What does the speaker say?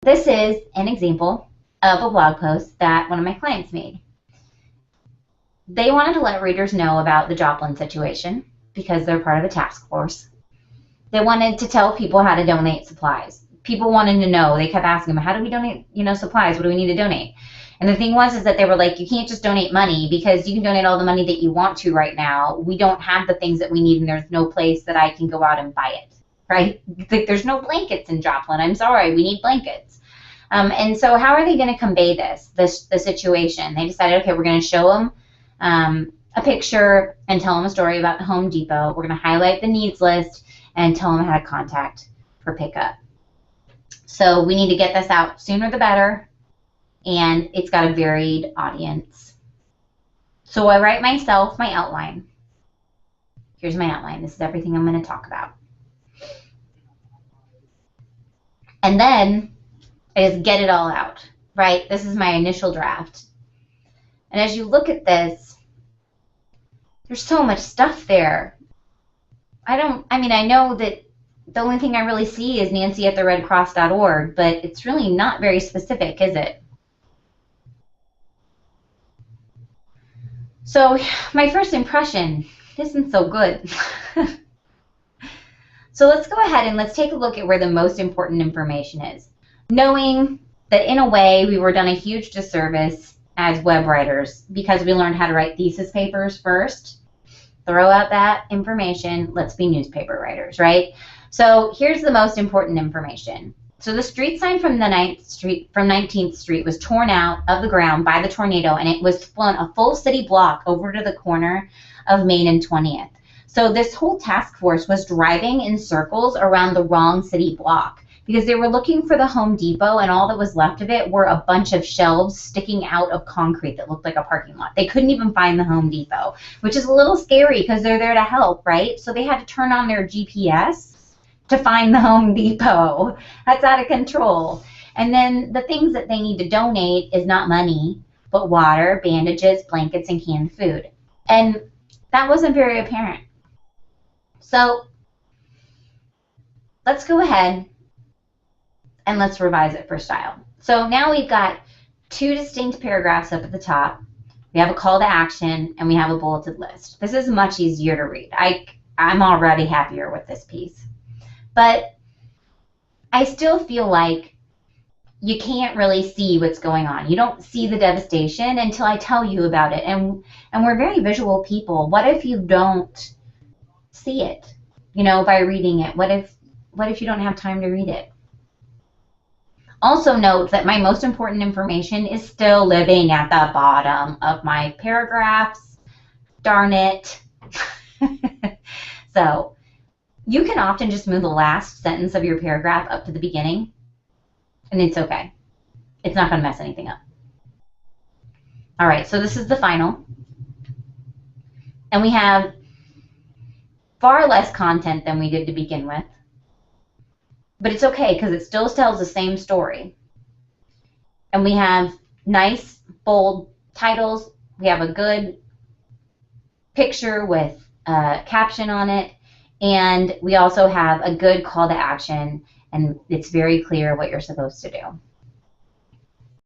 this is an example of a blog post that one of my clients made. They wanted to let readers know about the Joplin situation because they're part of a task force. They wanted to tell people how to donate supplies. People wanted to know. They kept asking them, how do we donate, supplies? What do we need to donate? And the thing was is that they were like, you can't just donate money because you can donate all the money that you want to right now. We don't have the things that we need, and there's no place that I can go out and buy it, right? Like, there's no blankets in Joplin. I'm sorry, we need blankets. And so how are they going to convey the situation? They decided, okay, we're going to show them a picture and tell them a story about the Home Depot. We're going to highlight the needs list and tell them how to contact for pickup. So we need to get this out sooner the better, and it's got a varied audience. So I write myself my outline. Here's my outline. This is everything I'm going to talk about. And then I just get it all out, right? This is my initial draft. And as you look at this, there's so much stuff there. I know that the only thing I really see is nancy@theredcross.org, but it's really not very specific, is it? So my first impression isn't so good. So let's go ahead and let's take a look at where the most important information is. Knowing that in a way we were done a huge disservice as web writers because we learned how to write thesis papers first. Throw out that information. Let's be newspaper writers, right? So here's the most important information. So the street sign from 19th Street was torn out of the ground by the tornado, and it was flown a full city block over to the corner of Main and 20th. So this whole task force was driving in circles around the wrong city block because they were looking for the Home Depot, and all that was left of it were a bunch of shelves sticking out of concrete that looked like a parking lot. They couldn't even find the Home Depot, which is a little scary because they're there to help, right? So they had to turn on their GPS to find the Home Depot. That's out of control. And then the things that they need to donate is not money, but water, bandages, blankets, and canned food. And that wasn't very apparent. So let's go ahead and let's revise it for style. So now we've got two distinct paragraphs up at the top. We have a call to action, and we have a bulleted list. This is much easier to read. I'm already happier with this piece. But I still feel like you can't really see what's going on. You don't see the devastation until I tell you about it. And we're very visual people. What if you don't see it, by reading it? What if you don't have time to read it? Also note that my most important information is still living at the bottom of my paragraphs. Darn it. So you can often just move the last sentence of your paragraph up to the beginning, and it's okay. It's not going to mess anything up. All right, so this is the final. And we have far less content than we did to begin with. But it's okay because it still tells the same story. And we have nice, bold titles. We have a good picture with a caption on it. And we also have a good call to action, and it's very clear what you're supposed to do.